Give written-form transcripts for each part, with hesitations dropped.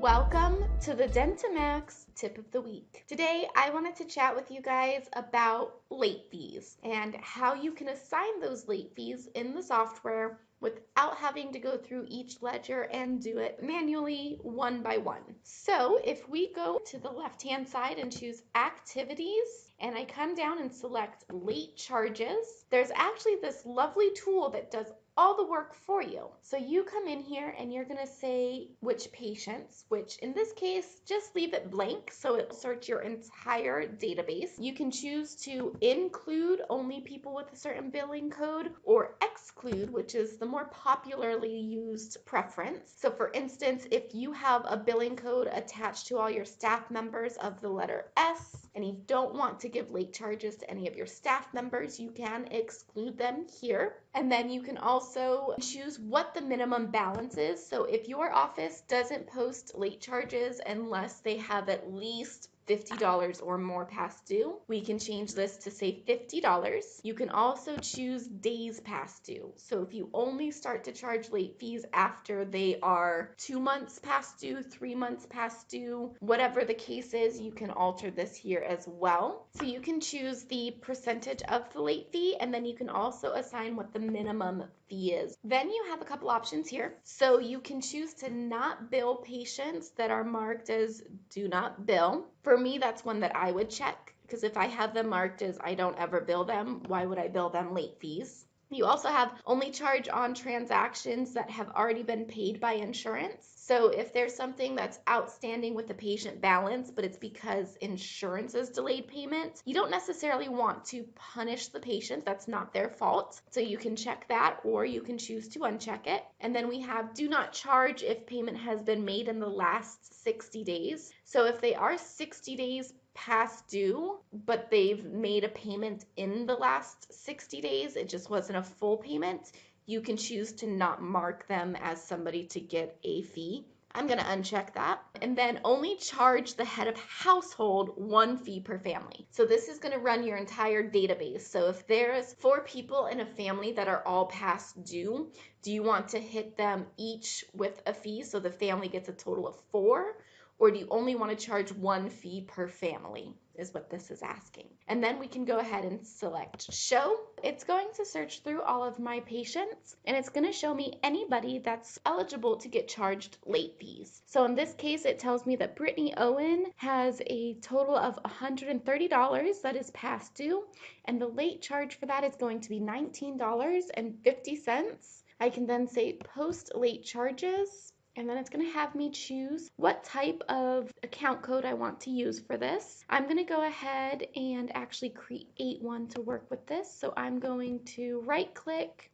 Welcome to the DentiMax Tip of the Week. Today, I wanted to chat with you guys about late fees and how you can assign those late fees in the software without having to go through each ledger and do it manually one by one. So if we go to the left-hand side and choose Activities, and I come down and select Late Charges, there's actually this lovely tool that does all the work for you. So you come in here and you're gonna say which patients, which in this case, just leave it blank so it'll search your entire database. You can choose to include only people with a certain billing code or exclude, which is the more popularly used preference. So for instance, if you have a billing code attached to all your staff members of the letter S, and you don't want to give late charges to any of your staff members, you can exclude them here. And then you can also choose what the minimum balance is. So if your office doesn't post late charges unless they have at least $50 or more past due, we can change this to say $50. You can also choose days past due. So if you only start to charge late fees after they are 2 months past due, 3 months past due, whatever the case is, you can alter this here as well. So you can choose the percentage of the late fee, and then you can also assign what the minimum fee is. Then you have a couple options here. So you can choose to not bill patients that are marked as do not bill. For me, that's one that I would check, because if I have them marked as I don't ever bill them, why would I bill them late fees? You also have only charge on transactions that have already been paid by insurance. So if there's something that's outstanding with the patient balance, but it's because insurance has delayed payment, you don't necessarily want to punish the patient. That's not their fault. So you can check that, or you can choose to uncheck it. And then we have do not charge if payment has been made in the last 60 days. So if they are 60 days past due, but they've made a payment in the last 60 days, it just wasn't a full payment, you can choose to not mark them as somebody to get a fee. I'm going to uncheck that. And then only charge the head of household 1 fee per family. So this is going to run your entire database. So if there's 4 people in a family that are all past due, do you want to hit them each with a fee so the family gets a total of 4? Or do you only want to charge 1 fee per family, is what this is asking. And then we can go ahead and select show. It's going to search through all of my patients, and it's going to show me anybody that's eligible to get charged late fees. So in this case, it tells me that Brittany Owen has a total of $130 that is past due, and the late charge for that is going to be $19.50. I can then say post late charges, and then it's going to have me choose what type of account code I want to use for this. I'm going to go ahead and actually create one to work with this. So I'm going to right click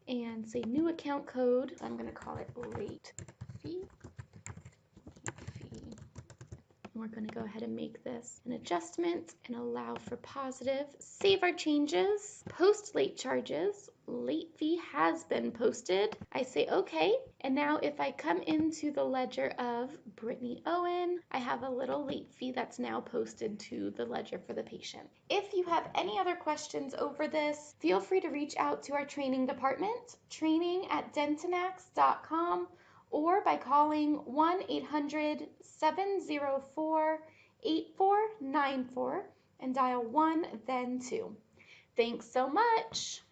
and say new account code. I'm going to call it late fee. We're going to go ahead and make this an adjustment and allow for positive. Save our changes. Post late charges. Late fee has been posted. I say okay. And now if I come into the ledger of Brittany Owen, I have a little late fee that's now posted to the ledger for the patient. If you have any other questions over this, feel free to reach out to our training department, training@dentimax.com, or by calling 1-800-704-8494 and dial 1 then 2. Thanks so much.